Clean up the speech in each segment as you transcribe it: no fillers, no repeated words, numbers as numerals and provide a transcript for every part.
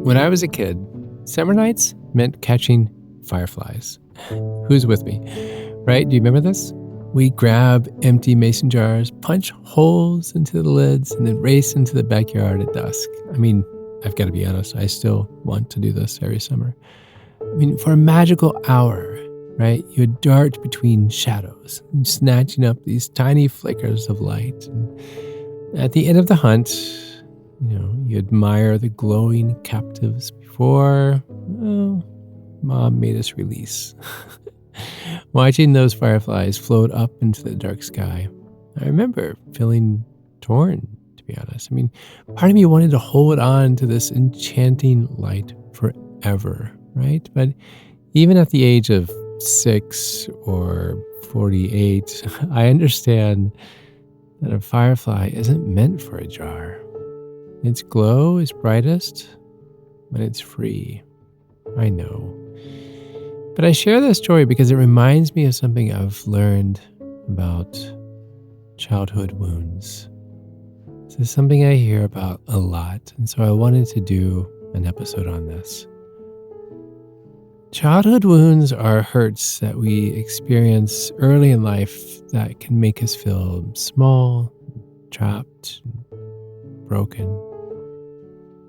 When I was a kid, summer nights meant catching fireflies. Who's with me? Right? Do you remember this? We grab empty mason jars, punch holes into the lids, and then race into the backyard at dusk. I mean, I've got to be honest, I still want to do this every summer. I mean, for a magical hour, right? You would dart between shadows, snatching up these tiny flickers of light. And at the end of the hunt, you admire the glowing captives before, Mom made us release. Watching those fireflies float up into the dark sky, I remember feeling torn, to be honest. I mean, part of me wanted to hold on to this enchanting light forever, right? But even at the age of 6 or 48, I understand that a firefly isn't meant for a jar. Its glow is brightest when it's free. I know. But I share this story because it reminds me of something I've learned about childhood wounds. This is something I hear about a lot, and so I wanted to do an episode on this. Childhood wounds are hurts that we experience early in life that can make us feel small, trapped, broken.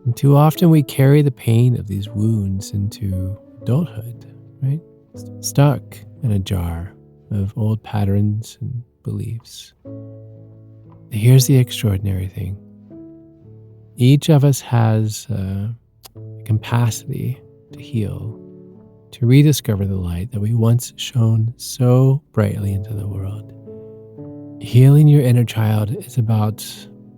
And too often we carry the pain of these wounds into adulthood, right? Stuck in a jar of old patterns and beliefs. Here's the extraordinary thing. Each of us has a capacity to heal, to rediscover the light that we once shone so brightly into the world. Healing your inner child is about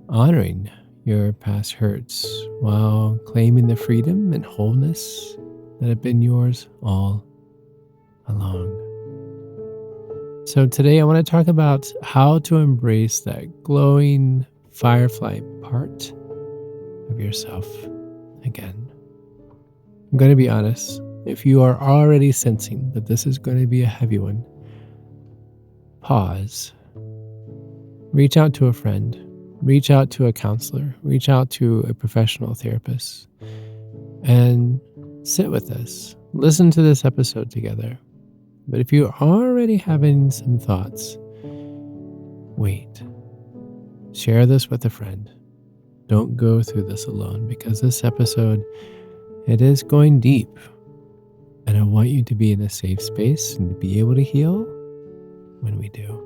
honoring your past hurts while claiming the freedom and wholeness that have been yours all along. So today I want to talk about how to embrace that glowing firefly part of yourself again. I'm going to be honest, if you are already sensing that this is going to be a heavy one, pause. Reach out to a friend. Reach out to a counselor, reach out to a professional therapist, and sit with us. Listen to this episode together. But if you're already having some thoughts, wait. Share this with a friend. Don't go through this alone, because this episode, it is going deep. And I want you to be in a safe space and to be able to heal when we do.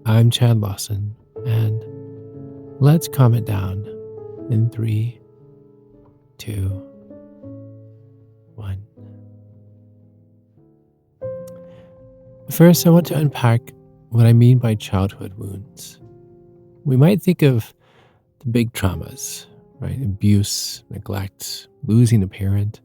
I'm Chad Lawson. And let's calm it down in 3, 2, 1. First, I want to unpack what I mean by childhood wounds. We might think of the big traumas, right? Abuse, neglect, losing a parent.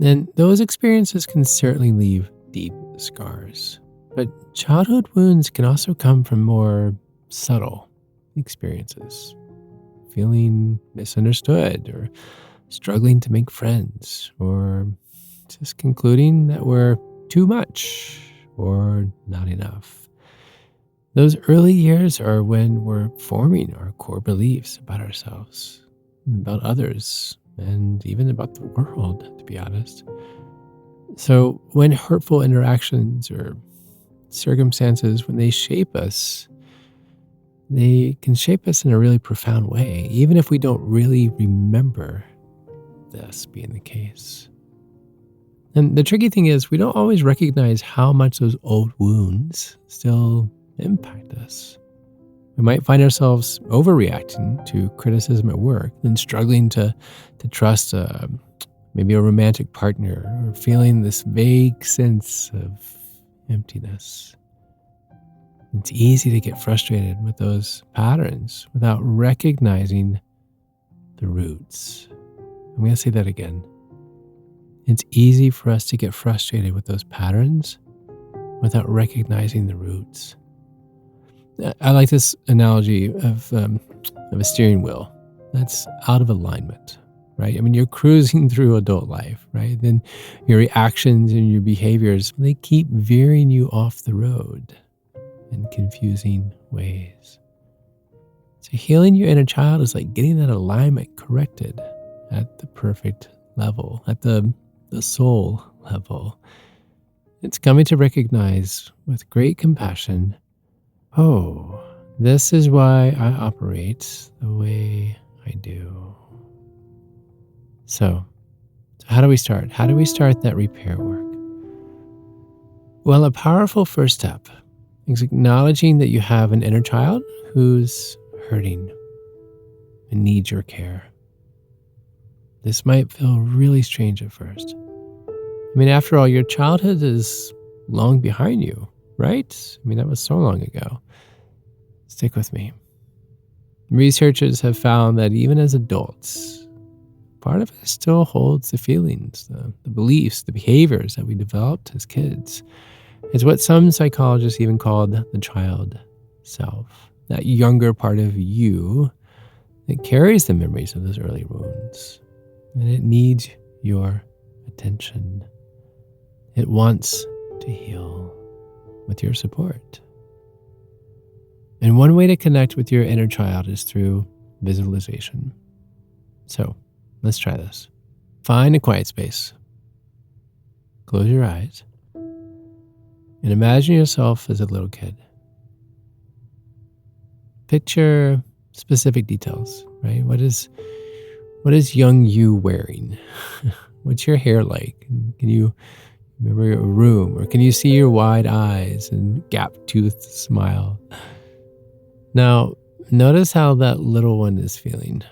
And those experiences can certainly leave deep scars. But childhood wounds can also come from more subtle experiences, feeling misunderstood or struggling to make friends or just concluding that we're too much or not enough. Those early years are when we're forming our core beliefs about ourselves, about others, and even about the world, to be honest. So when hurtful interactions or circumstances, when they shape us, they can shape us in a really profound way, even if we don't really remember this being the case. And the tricky thing is, we don't always recognize how much those old wounds still impact us. We might find ourselves overreacting to criticism at work and struggling to trust maybe a romantic partner, or feeling this vague sense of emptiness. It's easy to get frustrated with those patterns without recognizing the roots. I'm going to say that again. It's easy for us to get frustrated with those patterns without recognizing the roots. I like this analogy of a steering wheel that's out of alignment, right? I mean, you're cruising through adult life, right? Then your reactions and your behaviors, they keep veering you off the road in confusing ways. So healing your inner child is like getting that alignment corrected at the perfect level, at the soul level. It's coming to recognize with great compassion, oh, this is why I operate the way I do. So how do we start? How do we start that repair work? Well, a powerful first step is acknowledging that you have an inner child who's hurting and needs your care. This might feel really strange at first. I mean, after all, your childhood is long behind you, right? I mean, that was so long ago. Stick with me. Researchers have found that even as adults, part of it still holds the feelings, the beliefs, the behaviors that we developed as kids. It's what some psychologists even called the child self, that younger part of you that carries the memories of those early wounds. And it needs your attention. It wants to heal with your support. And one way to connect with your inner child is through visualization. So let's try this. Find a quiet space. Close your eyes. And imagine yourself as a little kid. Picture specific details, right? What is young you wearing? What's your hair like? Can you remember your room? Or can you see your wide eyes and gap-toothed smile? Now, notice how that little one is feeling.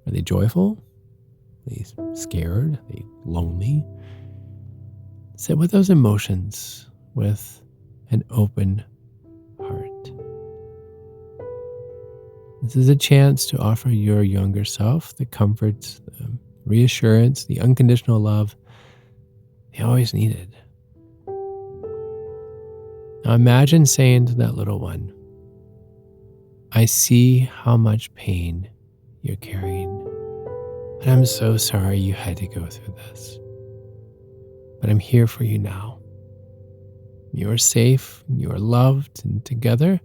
Are they joyful? Are they scared? Are they lonely? Sit with those emotions with an open heart. This is a chance to offer your younger self the comfort, the reassurance, the unconditional love they always needed. Now imagine saying to that little one, I see how much pain you're carrying, and I'm so sorry you had to go through this. But I'm here for you now. You're safe, you're loved, and together,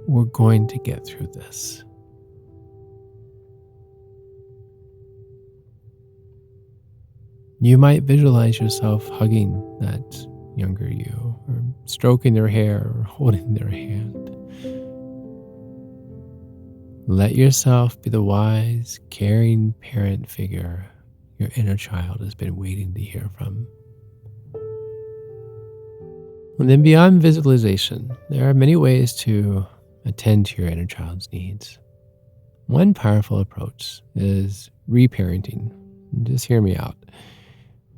we're going to get through this. You might visualize yourself hugging that younger you, or stroking their hair, or holding their hand. Let yourself be the wise, caring parent figure your inner child has been waiting to hear from. And then beyond visualization, there are many ways to attend to your inner child's needs. One powerful approach is reparenting. Just hear me out.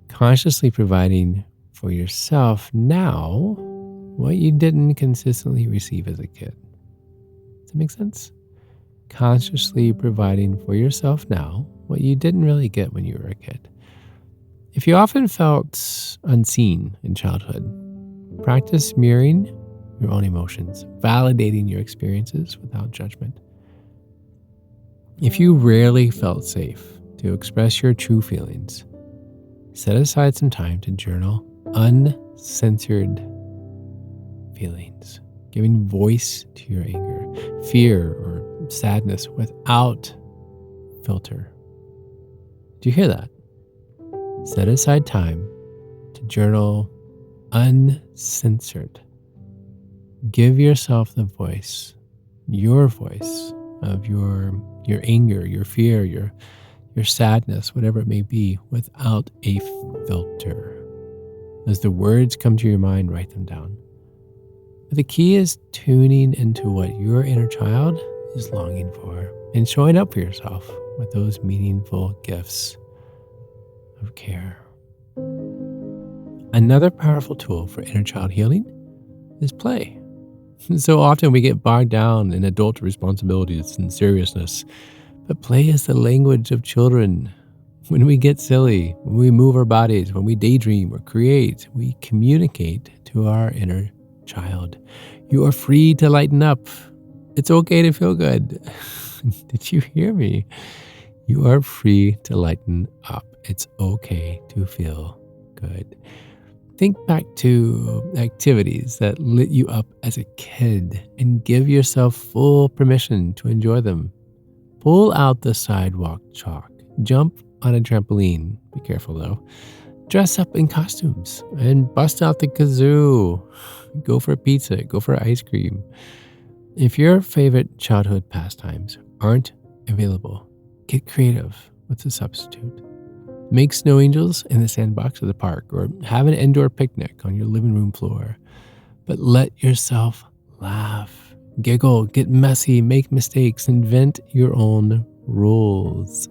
Consciously providing for yourself now what you didn't consistently receive as a kid. Does that make sense? Consciously providing for yourself now what you didn't really get when you were a kid. If you often felt unseen in childhood, practice mirroring your own emotions, validating your experiences without judgment. If you rarely felt safe to express your true feelings, set aside some time to journal uncensored feelings, giving voice to your anger, fear, or sadness without filter. Do you hear that? Set aside time to journal uncensored. Give yourself the voice, your voice of your anger, your fear, your sadness, whatever it may be, without a filter. As the words come to your mind, write them down. But the key is tuning into what your inner child is longing for and showing up for yourself with those meaningful gifts of care. Another powerful tool for inner child healing is play. So often we get bogged down in adult responsibilities and seriousness, but play is the language of children. When we get silly, when we move our bodies, when we daydream or create, we communicate to our inner child. You are free to lighten up. It's okay to feel good. Did you hear me? You are free to lighten up. It's okay to feel good. Think back to activities that lit you up as a kid and give yourself full permission to enjoy them. Pull out the sidewalk chalk. Jump on a trampoline. Be careful though. Dress up in costumes and bust out the kazoo. Go for pizza. Go for ice cream. If your favorite childhood pastimes aren't available, get creative with a substitute. Make snow angels in the sandbox of the park or have an indoor picnic on your living room floor. But let yourself laugh, giggle, get messy, make mistakes, invent your own rules.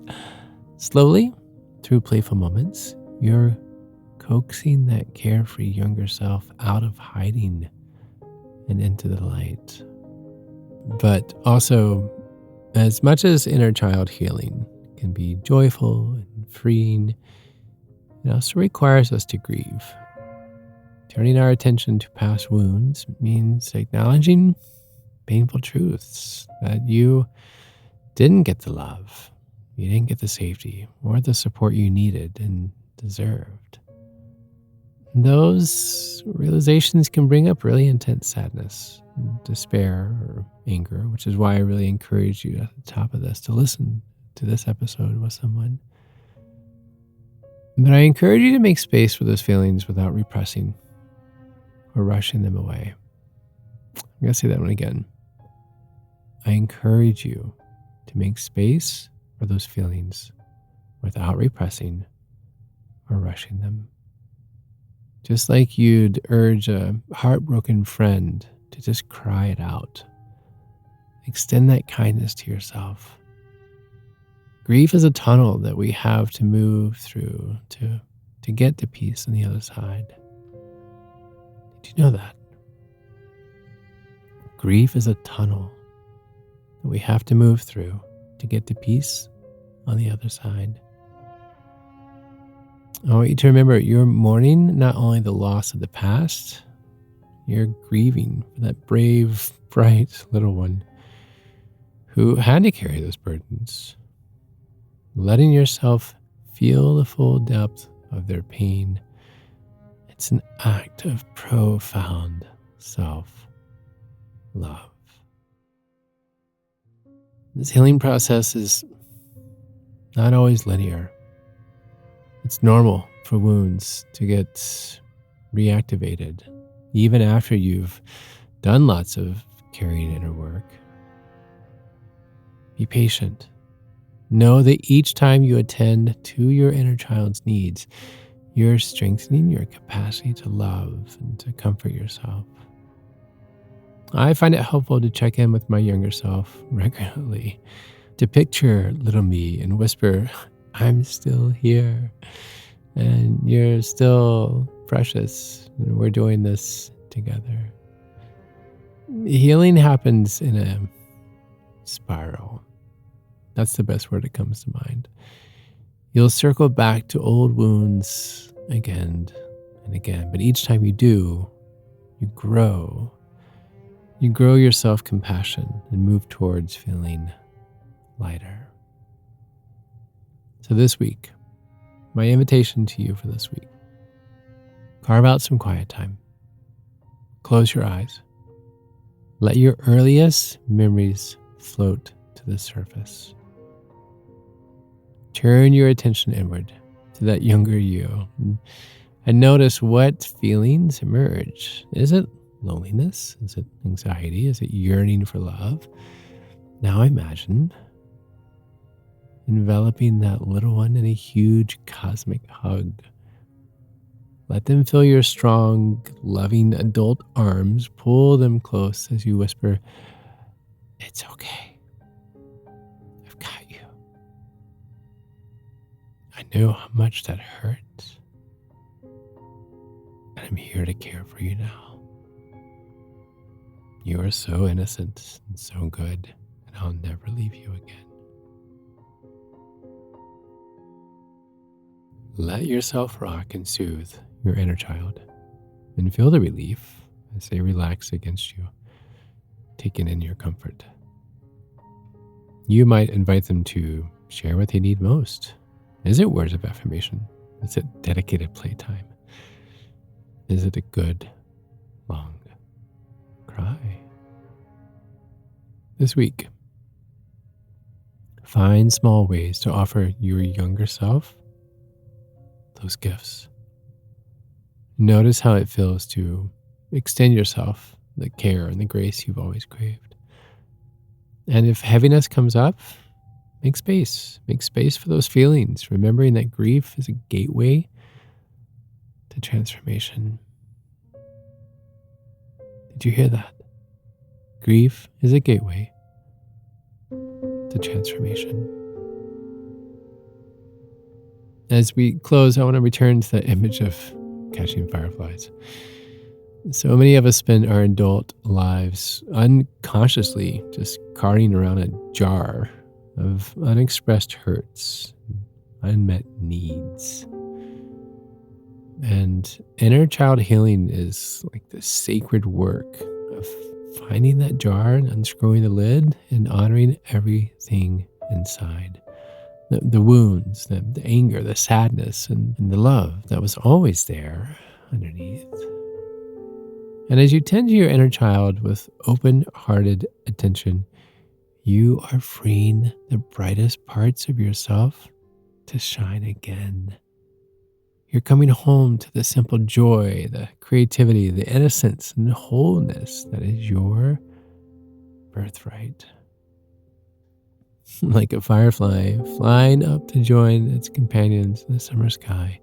Slowly, through playful moments, you're coaxing that carefree younger self out of hiding and into the light. But also, as much as inner child healing can be joyful and freeing, it also requires us to grieve. Turning our attention to past wounds means acknowledging painful truths that you didn't get the love, you didn't get the safety or the support you needed and deserved. Those realizations can bring up really intense sadness, despair, or anger, which is why I really encourage you at the top of this to listen to this episode with someone. But I encourage you to make space for those feelings without repressing or rushing them away. I'm going to say that one again. I encourage you to make space for those feelings without repressing or rushing them. Just like you'd urge a heartbroken friend to just cry it out. Extend that kindness to yourself. Grief is a tunnel that we have to move through to get to peace on the other side. Did you know that? Grief is a tunnel that we have to move through to get to peace on the other side. I want you to remember you're mourning not only the loss of the past, you're grieving for that brave, bright little one who had to carry those burdens. Letting yourself feel the full depth of their pain, it's an act of profound self-love. This healing process is not always linear. It's normal for wounds to get reactivated, even after you've done lots of carrying inner work. Be patient. Know that each time you attend to your inner child's needs, you're strengthening your capacity to love and to comfort yourself. I find it helpful to check in with my younger self regularly, to picture little me and whisper, I'm still here, and you're still precious, and we're doing this together. Healing happens in a spiral. That's the best word that comes to mind. You'll circle back to old wounds again and again, but each time you do, you grow. You grow your self-compassion and move towards feeling lighter. So this week, my invitation to you for this week, carve out some quiet time. Close your eyes. Let your earliest memories float to the surface. Turn your attention inward to that younger you and notice what feelings emerge. Is it loneliness? Is it anxiety? Is it yearning for love? Now imagine enveloping that little one in a huge cosmic hug. Let them feel your strong, loving adult arms. Pull them close as you whisper, it's okay. I've got you. I know how much that hurts, and I'm here to care for you now. You are so innocent and so good, and I'll never leave you again. Let yourself rock and soothe your inner child and feel the relief as they relax against you, taking in your comfort. You might invite them to share what they need most. Is it words of affirmation? Is it dedicated playtime? Is it a good, long cry? This week, Find small ways to offer your younger self those gifts. Notice how it feels to extend yourself the care and the grace you've always craved. And if heaviness comes up, make space. Make space for those feelings, remembering that grief is a gateway to transformation. Did you hear that? Grief is a gateway to transformation. As we close, I want to return to the image of catching fireflies. So many of us spend our adult lives unconsciously just carting around a jar of unexpressed hurts, unmet needs. And inner child healing is like the sacred work of finding that jar and unscrewing the lid and honoring everything inside. The wounds, the anger, the sadness, and the love that was always there underneath. And as you tend to your inner child with open-hearted attention, you are freeing the brightest parts of yourself to shine again. You're coming home to the simple joy, the creativity, the innocence, and the wholeness that is your birthright. Like a firefly flying up to join its companions in the summer sky,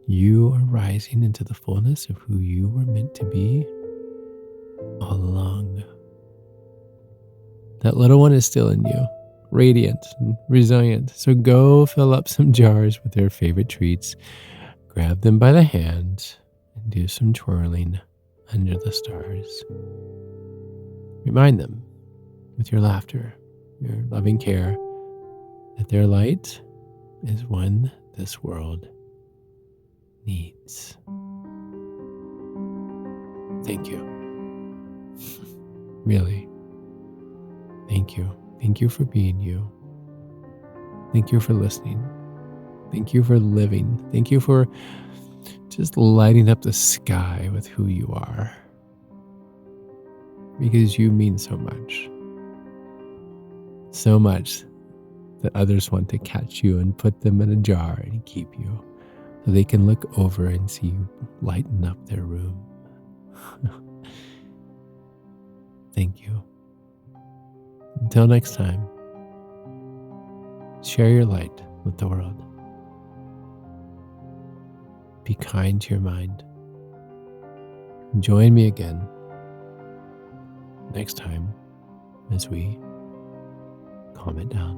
you are rising into the fullness of who you were meant to be all along. That little one is still in you, radiant and resilient. So go fill up some jars with their favorite treats, grab them by the hand, and do some twirling under the stars. Remind them with your laughter, your loving care, that their light is one this world needs. Thank you. Really. Thank you. Thank you for being you. Thank you for listening. Thank you for living. Thank you for just lighting up the sky with who you are. Because you mean so much. So much that others want to catch you and put them in a jar and keep you so they can look over and see you lighten up their room. Thank you. Until next time, share your light with the world. Be kind to your mind. Join me again next time as we calm it down.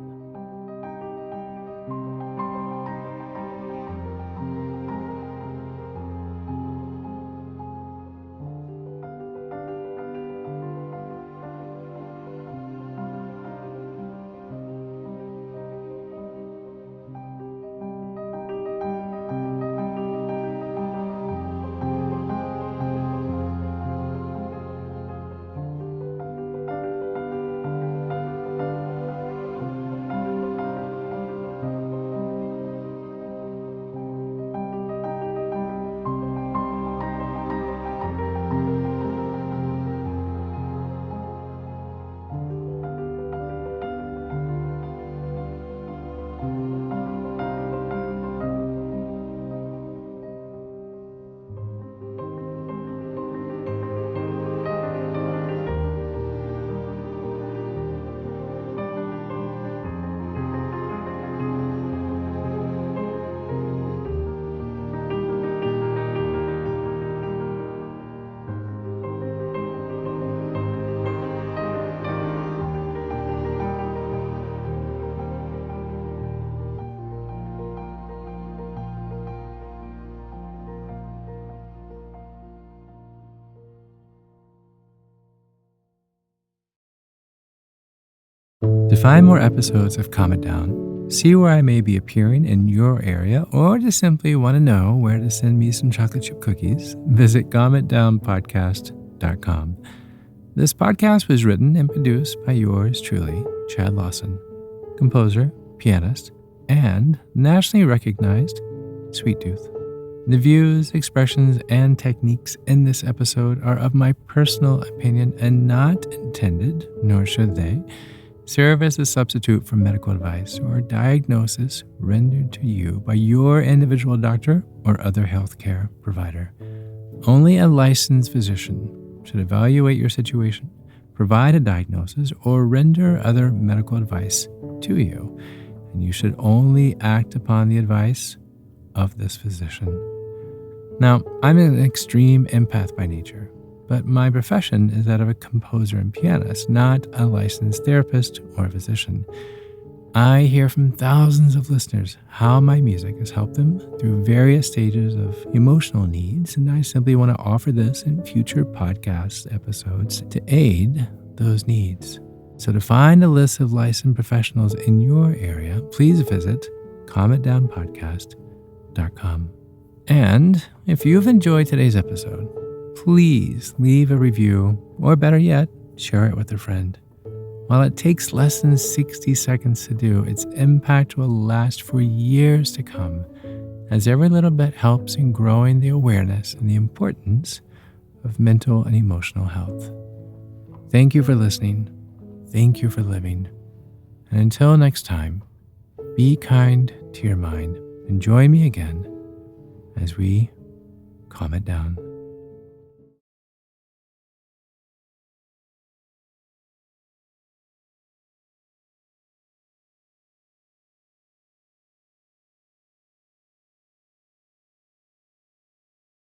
To find more episodes of Calm It Down, see where I may be appearing in your area, or just simply want to know where to send me some chocolate chip cookies, visit calmitdownpodcast.com. This podcast was written and produced by yours truly, Chad Lawson, composer, pianist, and nationally recognized Sweet Tooth. The views, expressions, and techniques in this episode are of my personal opinion and not intended, nor should they, serve as a substitute for medical advice or diagnosis rendered to you by your individual doctor or other healthcare provider. Only a licensed physician should evaluate your situation, provide a diagnosis, or render other medical advice to you, and you should only act upon the advice of this physician. Now, I'm an extreme empath by nature, but my profession is that of a composer and pianist, not a licensed therapist or physician. I hear from thousands of listeners how my music has helped them through various stages of emotional needs, and I simply want to offer this in future podcast episodes to aid those needs. So to find a list of licensed professionals in your area, please visit calmitdownpodcast.com. And if you've enjoyed today's episode, please leave a review, or better yet, share it with a friend. While it takes less than 60 seconds to do, its impact will last for years to come, as every little bit helps in growing the awareness and the importance of mental and emotional health. Thank you for listening. Thank you for living. And until next time, be kind to your mind and join me again as we calm it down.